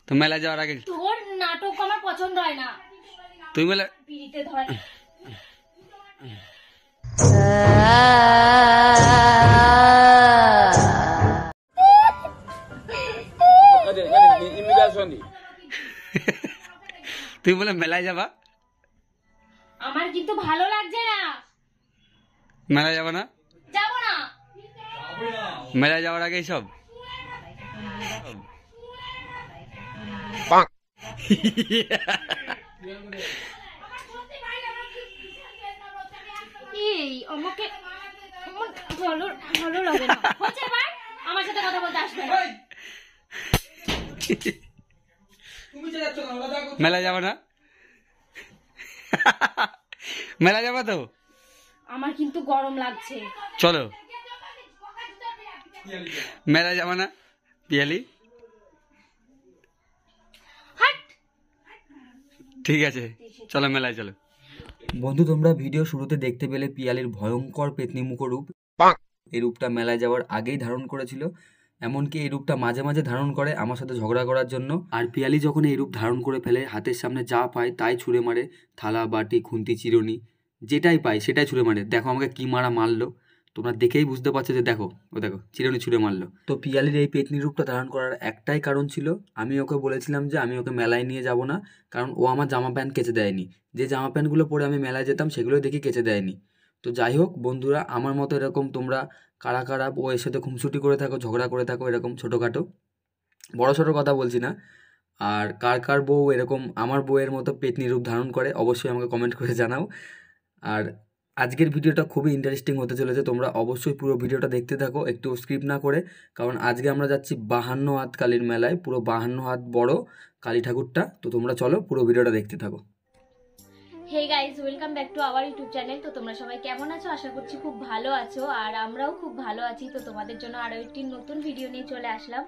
তো মেলা যাওয়ার আগে তোর নাটক আমার পছন্দ হয় না। তুই মেলা পিড়িতে ধর তুই বলে মেলায় যাবা? আমার কিন্তু ভালো লাগছে না। মেলায় যাবা না? যাবো না। মেলায় যাওয়ার আগে সব আমাকে ভালো ভালো লাগে না। আমার সাথে কথা বলতে আসবে না। মেলা যাবা না? মেলা যাবা তো? আমার কিন্তু গরম লাগছে। চলো মেলা যাবা না পিয়ালি? ঠিক আছে চলো মেলায় চলো। বন্ধু তোমরা ভিডিও শুরুতে দেখতে পেলে পিয়ালির ভয়ঙ্কর পেতনি মুখ রূপ। এই রূপটা মেলায় যাওয়ার আগেই ধারণ করেছিল। এমনকি এই রূপটা মাঝে মাঝে ধারণ করে আমার সাথে ঝগড়া করার জন্য। আর পিয়ালি যখন এই রূপ ধারণ করে ফেলে হাতের সামনে যা পায় তাই ছুঁড়ে মারে। থালা বাটি খুন্তি চিরুনি যেটাই পায় সেটাই ছুঁড়ে মারে। দেখো আমাকে কি মারলো, তোমরা দেখেই বুঝতে পারছো যে দেখো দেখো চিরুনি ছুঁড়ে মারলো। তো পিয়ালির এই পেতনি রূপটা ধারণ করার একটাই কারণ ছিল, আমি ওকে বলেছিলাম যে আমি ওকে মেলায় নিয়ে যাব না, কারণ ও আমার জামা প্যান্ট কেচে দেয়নি। যে জামা প্যান্টগুলো পরে আমি মেলায় যেতাম সেগুলো দেখি কেচে দেয়নি। তো যাই হোক বন্ধুরা, আমার মতো এরকম তোমরা কারা কারা ও এর সাথে খুনসুটি করে থাকো, ঝগড়া করে থাকো এরকম ছোটোখাটো, বড় ছোটো কথা বলছি না, আর কার কার বউ এরকম আমার বউয়ের মতো পেতনি রূপ ধারণ করে অবশ্যই আমাকে কমেন্ট করে জানাও। আর আজকের ভিডিওটা খুবই ইন্টারেস্টিং হতে চলেছে, তোমরা অবশ্যই পুরো ভিডিওটা দেখতে থাকো একটু স্ক্রিপ্ট না করে, কারণ আজকে আমরা যাচ্ছি 52 হাত কালীর মেলায়, পুরো 52 হাত বড় কালী ঠাকুরটা। তো তোমরা চলো পুরো ভিডিওটা দেখতে থাকো। Hey guys, welcome back to our YouTube channel. তো তোমরা সবাই কেমন আছো? আশা করছি খুব ভালো আছো, আর আমরাও খুব ভালো আছি। তো তোমাদের জন্য আরও একটি নতুন ভিডিও নিয়ে চলে আসলাম।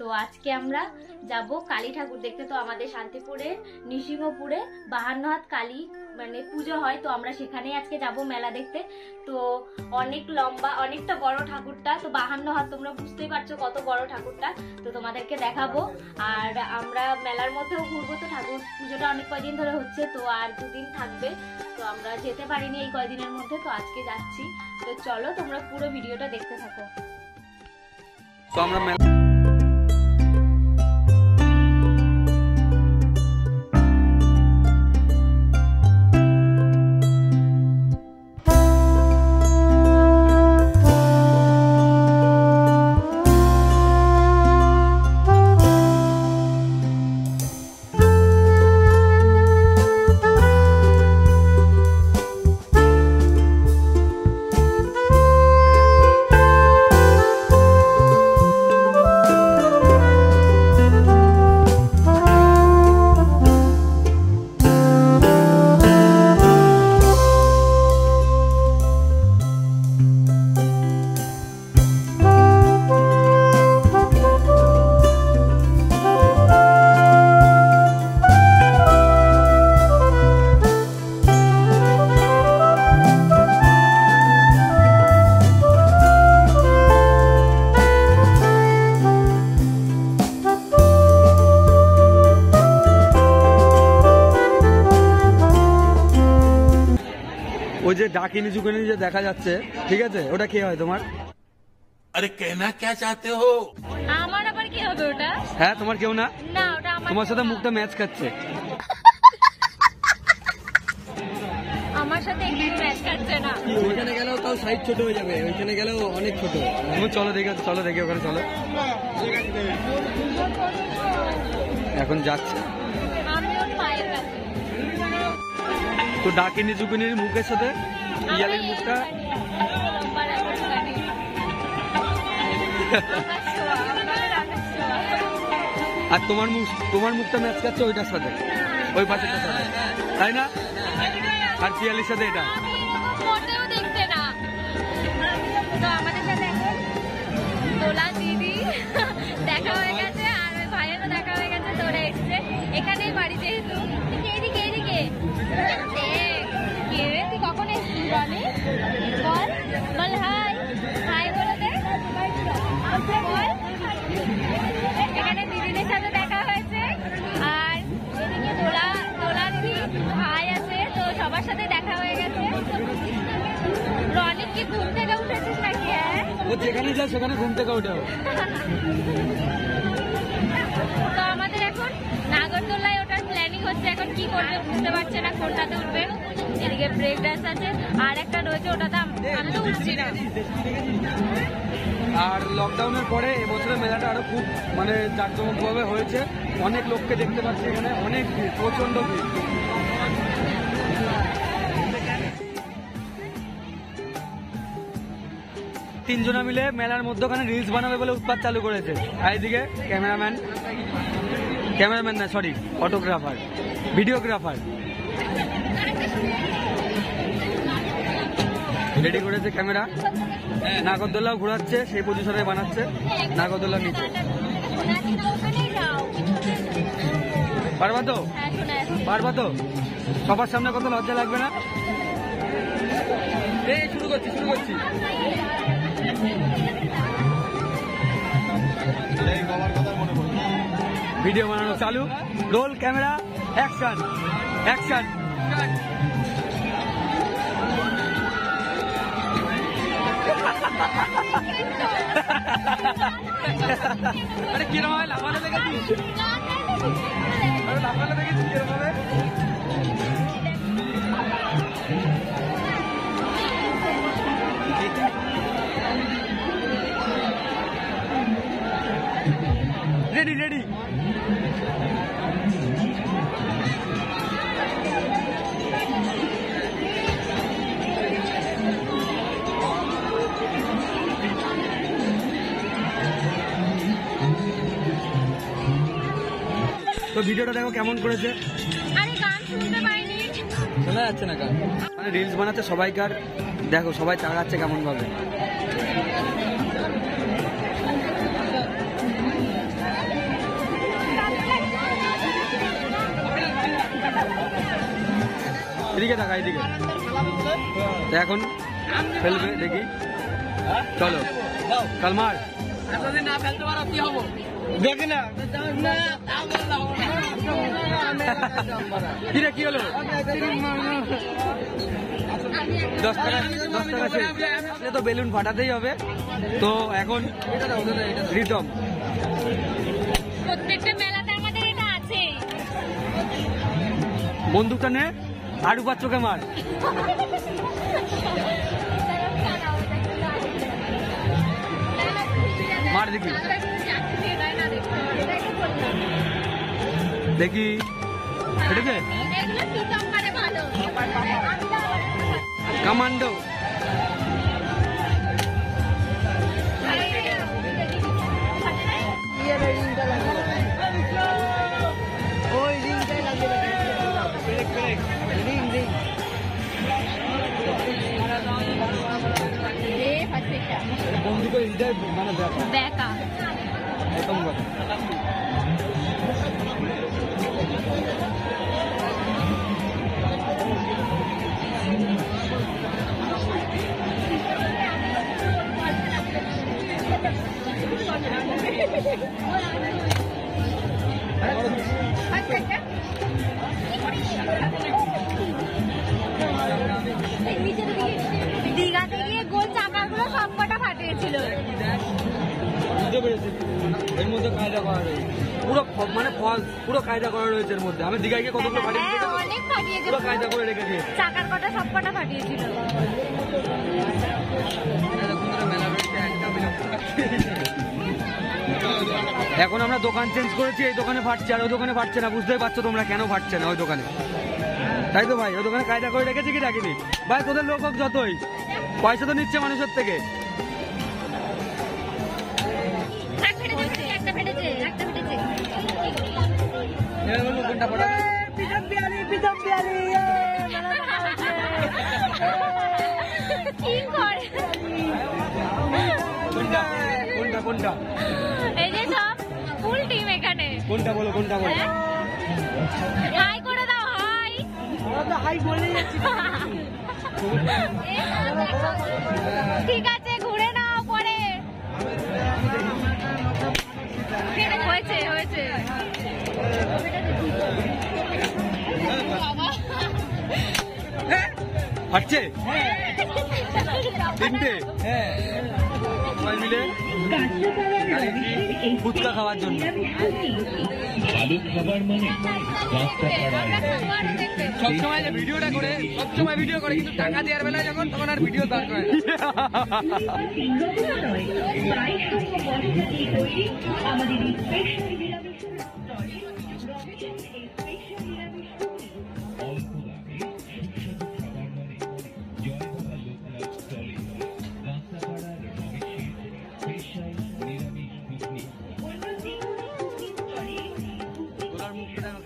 তো আজকে আমরা যাব কালী ঠাকুর দেখতে। তো আমাদের শান্তিপুরে নৃসিংহপুরে 52 হাত কালী মানে পুজো হয়, তো আমরা সেখানেই আজকে যাব মেলা দেখতে। তো অনেক লম্বা, অনেকটা বড় ঠাকুরটা। তো 52 হাত, তোমরা বুঝতেই পারছো কত বড় ঠাকুরটা। তো তোমাদেরকে দেখাবো, আর আমরা মেলার মধ্যেও ঘুরবো। তো ঠাকুর পুজোটা অনেক কয়দিন ধরে হচ্ছে, তো আর 2 দিন থাকবে। তো আমরা যেতে পারিনি এই কয়দিনের মধ্যে, তো আজকে যাচ্ছি। তো চলো তোমরা পুরো ভিডিওটা দেখতে থাকো। তো আমরা ওই যে ডাকিনি ঝুঁকিনি যে দেখা যাচ্ছে, ঠিক আছে, ওটা কি হয় তোমার? আরে কেনা কে চাতে হো? আমার আবার কি হবে ওটা? হ্যাঁ তোমার কেউ না, না ওটা আমার, তোমার সাথে মুখটা ম্যাচ খাচ্ছে। আমার সাথে একটু ম্যাচ খাচ্ছে না। ওইখানে গেলেও তাও সাইজ ছোট হয়ে যাবে, ওইখানে গেলেও অনেক ছোট। চলো দেখে ওখানে চলো। এখন যাচ্ছে তো ডাকিনি ঝুঁকিনির মুখের সাথে পিয়ালির মুখটা আর তোমার মুখটা ম্যাচ খাচ্ছে ওইটার সাথে, ওই পাশেরটার সাথে, তাই না? আর পিয়ালির সাথে এটা দেখতে না। তো আমাদের সাথে এখন দোলা দিদি দেখা হয়ে গেছে, আর ওই ভাইয়েরও দেখা হয়ে গেছে। তো ওরা এসছে এখানেই বাড়ি, যেহেতু এদিকে তুই কখন এসছিস বল হাই হাই বলে দে বল। এখানে দিদিদের সাথে দেখা হয়েছে। কি ঘুম থেকে উঠেছিস নাকি? ও যেখানে যায় সেখানে ঘুম থেকে উঠে। তো আমাদের এখন নাগরদোলায় ওঠার প্ল্যানিং হচ্ছে, এখন কি করবে বুঝতে পারছে না কোনটাতে উঠবে। এদিকে ব্রেক ডান্স আছে আর একটা রয়েছে, ওটাতে আমি তো উঠছি না। আর লকডাউনের পরে এবছরের মেলাটা আরো খুব মানে জাঁকজমকভাবে হয়েছে। অনেক লোককে দেখতে পাচ্ছি এখানে, অনেক ভিড়, প্রচন্ড ভিড়। তিনজনা মিলে মেলার মধ্যখানে রিলস বানাবে বলে উৎপাত চালু করেছে। আর এদিকে ক্যামেরাম্যান না সরি ফটোগ্রাফার, ভিডিওগ্রাফার রেডি করেছে ক্যামেরা। নাগরদোলাও ঘোরাচ্ছে, সেই পজিশনে বানাচ্ছে নাগরদোলার নিচে। পারবা তো? পারবা তো? সবার সামনে কত লজ্জা লাগবে না? এই শুরু করছি ভিডিও বানানো চালু। Roll camera, action. আরে কিরম হয় লাফানো দেখেছিস? কিরম হবে? রেডি তো ভিডিওটা দেখো কেমন করেছে। শোনা যাচ্ছে না গান, মানে রিলস বানাচ্ছে সবাইকার। দেখো সবাই চাগাচ্ছে কেমন ভাবে। এদিকে দেখা, এদিকে এখন ফেলবে দেখি। চলো কালমার না ফেলতে পারো কি হবো দেখি না। কিরে কি হলো? 10 টাকা তো বেলুন ফাটাতেই হবে। তো এখন রিতম প্রত্যেকটা মেলাতে আমাদের এটা আছে। বন্দুকটা নে, আড়ু পাত্রকে মার। মার দেখি দেখি ফেটেছে। কমান্ডো বন্ধুকে হৃদয় মানে ব্যাকা প্রথম কথা। দীঘাতে গিয়ে গোল চাকাগুলো সব কটা ফাটিয়েছিল। এর মধ্যে কায়দা করা রয়েছে পুরো, মানে পুরো কায়দা করা রয়েছে এর মধ্যে। আমি দীঘায় গিয়ে কতগুলো অনেক ফাটিয়েছে, পুরো কায়দা করে রেখেছি। চাকার কটা সব কটা ফাটিয়েছিল। এখন আমরা দোকান চেঞ্জ করেছি, এই দোকানে ফাটছে আর ওই দোকানে ফাটছে না। বুঝতেই পারছো তোমরা কেন ফাটছে না ওই দোকানে, তাই তো ভাই? ওই দোকানে কায়দা করে রেখেছি কি রাখিনি ভাই? তোদের লোক হোক যতই, পয়সা তো নিচ্ছে মানুষের থেকে। কোনটা ফটা? কোনটা এই যে সব ফুল টিম এখানে। কোনটা বলো? হাই করে দাও, হাই বলে যাচ্ছি। ঠিক আছে ঘুরে নাও পরে। হয়েছে ফাটছে। তিনটে হ্যাঁ সবাই মিলে ফুচকা খাওয়ার জন্য। সবসময় যে ভিডিওটা করে সবসময় ভিডিও করে কিন্তু টাকা দেওয়ার বেলায় যখন তখন আর ভিডিও দাঁড় করে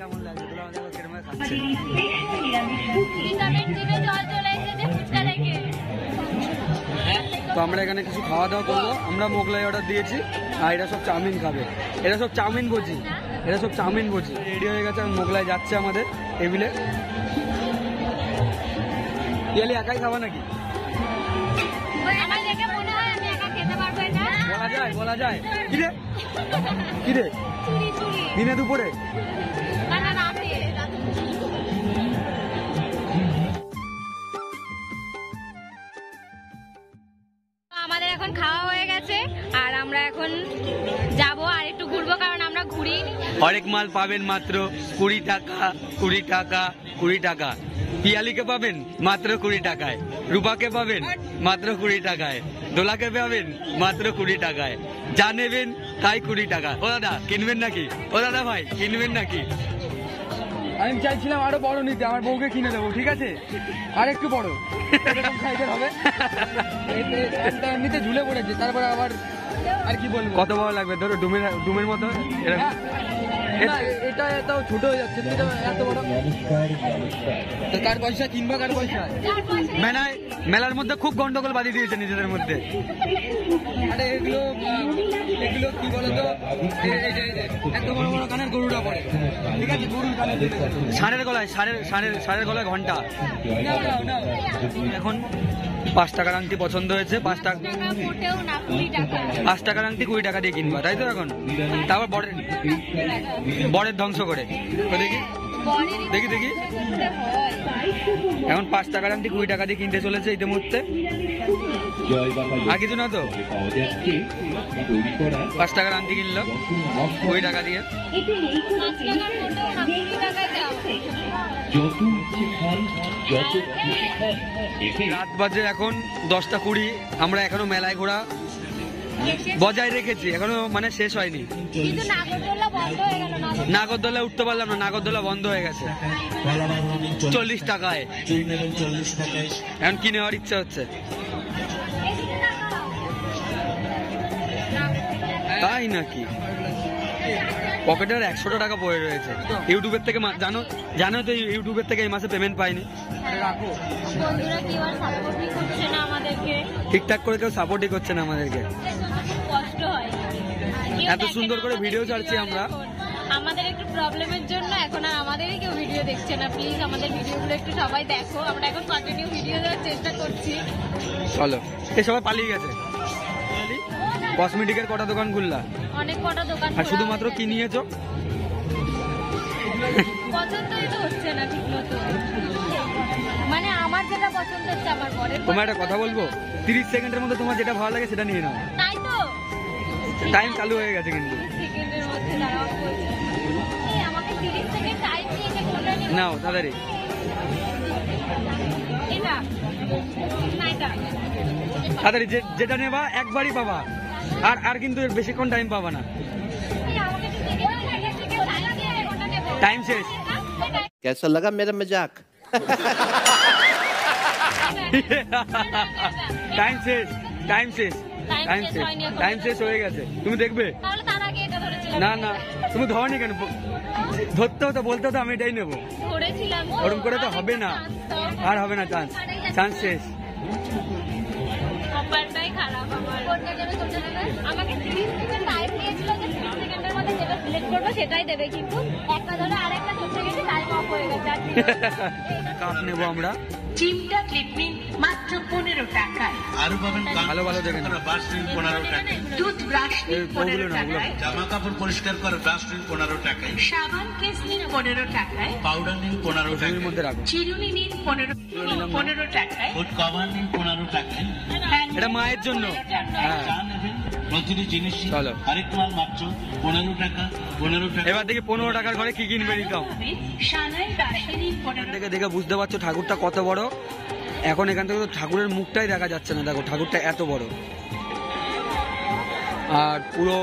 কেমন লাগছে তো আমরা এখানে কিছু খাওয়া দাওয়া করবো। আমরা মোগলাই অর্ডার দিয়েছি আর এরা সব চাউমিন খাবে। এরা সব চাউমিন বোঝি রেডি হয়ে গেছে। মোগলাই যাচ্ছে আমাদের টেবিলে। পিয়ালি একাই খাবা নাকি? বলা যায় কিরে দিনে দুপুরে আমাদের এখন খাওয়া হয়ে গেছে আর আমরা এখন যাব আর একটু ঘুরবো, কারণ আমরা ঘুরি। হরেক মাল পাবেন মাত্র 20 টাকা 20 টাকা 20 টাকা। পিয়ালিকে পাবেন মাত্র 20 টাকায়, রূপাকে পাবেন মাত্র 20 টাকায়, দোলাকে পাবেন মাত্র 20 টাকায়। যা নেবেন তাই 20 টাকা। ও দাদা কিনবেন নাকি? ও দাদা ভাই কিনবেন নাকি? আমি চাইছিলাম আরো বড় নিতে, আমার বউকে কিনে দেবো, ঠিক আছে? আর একটু বড় সাইজের হবে। এমনিতে ঝুলে পড়েছে, তারপরে আবার আর কি বলবো, কত বড় লাগবে? ধরো ডুমের মতো এরকম। এটা এত ছোট হয়ে যাচ্ছে, এত বড়। কার পয়সা কিনবা? কার পয়সা? মেলার মধ্যে খুব গন্ডগোল বাজিয়ে দিয়েছে নিজেদের মধ্যে। আরে এগুলো কি বলতো, এত বড় বড় কানের গরুটা পড়ে, ঠিক আছে? গরুর কানের ষাঁড়ের গলায় ঘন্টা। এখন 5 টাকার আংটি পছন্দ হয়েছে। 5 টাকার আংটি 20 টাকা দিয়ে কিনবা, তাই তো? এখন তারপর বরের ধ্বংস করে দেখি এখন 5 টাকার আংটি 20 টাকা দিয়ে কিনতে চলেছে ইতিমধ্যে। আর কিছু না তো, 5 টাকার আংটি কিনলো 20 টাকা দিয়ে। রাত বাজে এখন 10:20। আমরা এখনো মেলায় ঘোরা বজায় রেখেছি, এখনো মানে শেষ হয়নি। নাগরদোলা উঠতে পারলাম না, নাগরদোলা বন্ধ হয়ে গেছে 40 টাকায়। এখন কি নেওয়ার ইচ্ছা হচ্ছে? তাই নাকি? পকেটের 100 টাকা পড়ে রয়েছে। ইউটিউবের থেকে জানো তো, ইউটিউবের থেকে এই মাসে পেমেন্ট পাইনি। ঠিকঠাক করে কেউ সাপোর্টই করছে না আমাদেরকে। এত সুন্দর করে ভিডিও ছাড়ছি আমরা, আমাদের একটু প্রবলেমের জন্য এখন আর আমাদেরই কেউ ভিডিও দেখছে না। প্লিজ আমাদের ভিডিওগুলো একটু সবাই দেখো, আমরা এখন কন্টিনিউ ভিডিও দেওয়ার চেষ্টা করছি। চলো, এ সবাই পালিয়ে গেছে। কসমেটিকের কটা দোকান খুললা? অনেক কটা দোকান। আর শুধুমাত্র কি নিয়েছো? পছন্দই তো হচ্ছে না ঠিক মতো, মানে আমার যেটা পছন্দ হচ্ছে আমার পরে। তোমার একটা কথা বলবো, 30 সেকেন্ডের মধ্যে তোমার যেটা ভালো লাগে সেটা নিয়ে নাও। তাই তো, টাইম চালু হয়ে গেছে কিন্তু। 30 সেকেন্ডের মধ্যে দাঁড়াও বলছি। আমাকে 30 সেকেন্ড টাইম দিয়ে যে কোনটা নিব? নাও তাড়াতাড়ি। এটা না, এটা তাড়াতাড়ি যেটা নেবা একবারই পাবা, আর কিন্তু বেশিক্ষণ টাইম পাবা না। টাইম শেষ। कैसा लगा मेरा मजाक? টাইম শেষ হয়ে গেছে। তুমি দেখবে? না না, তুমি ধরনি কেন? ধরতে হতো, বলতে হতো আমি এটাই নেবো। ওরকম করে তো হবে না, আর হবে না। চান্স শেষ। আমাকে 30 সেকেন্ড টাইম দিয়েছিল যে 30 সেকেন্ডের মধ্যে যেটা সিলেক্ট করবো সেটাই দেবে, কিন্তু একটা ধরে আরেকটা 2 সেকেন্ডে টাইম অফ হয়ে গেছে। কাপ নেবো আমরা। চিমটা ক্লিপিং মাত্র 15 টাকায়। আরো পাবেন ভালো ভালো দেখেন। ব্রাশ রিং 15 টাকায়, টুথব্রাশ 15 টাকায়, জামা কাপড় পরিষ্কার করে ব্রাশ রিং 15 টাকায়, সাবান কেস নিন 15 টাকায়, पाउडर নিন 15 টাকা, এর মধ্যে রাখো। চিরুনি নিন 15 টাকায়, ফুড কভার নিন 15 টাকায়, এটা মায়ের জন্য। হ্যাঁ, চা নেবেন প্রতিটি জিনিস চলো। আরেক মাল মাত্র 15 টাকা, 15 টাকা। এবার দেখি 15 টাকার ঘরে কি কিনবে রিতম। সানাই দাসে নিন 15 দেখে দেখে বুঝতে পারছো ঠাকুরটা কত বড়। এখন এখান থেকে তো ঠাকুরের মুখটাই দেখা যাচ্ছে না, দেখো ঠাকুরটা এত বড়। আর পুরো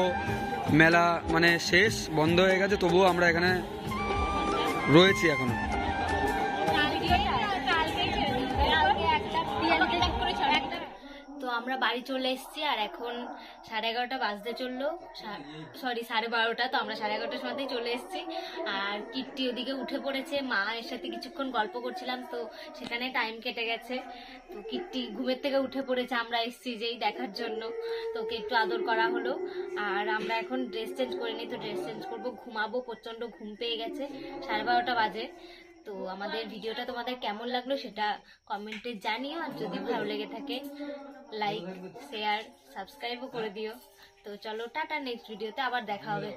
মেলা মানে শেষ, বন্ধ হয়ে গেছে, তবুও আমরা এখানে রয়েছি এখনো। তো আমরা বাড়ি চলে এসেছি আর এখন 11:30 বাজতে চললো, সরি 12:30। তো আমরা 11:30 সময়তেই চলে এসেছি। আর কিট্টি ওদিকে উঠে পড়েছে, মা এর সাথে কিছুক্ষণ গল্প করছিলাম, তো সেখানে টাইম কেটে গেছে। তো কিট্টি ঘুমের থেকে উঠে পড়েছে, আমরা এসেছি যেই দেখার জন্য, তো ওকে একটু আদর করা হলো। আর আমরা এখন ড্রেস চেঞ্জ করে নিই, তো ড্রেস চেঞ্জ করবো, ঘুমাবো, প্রচণ্ড ঘুম পেয়ে গেছে, 12:30 বাজে। তো আমাদের ভিডিওটা তোমাদের কেমন লাগলো সেটা কমেন্টে জানিও, আর যদি ভালো লেগে থাকে লাইক, শেয়ার, সাবস্ক্রাইবও করে দিও। তো চলো টাটা, নেক্সট ভিডিওতে আবার দেখা হবে।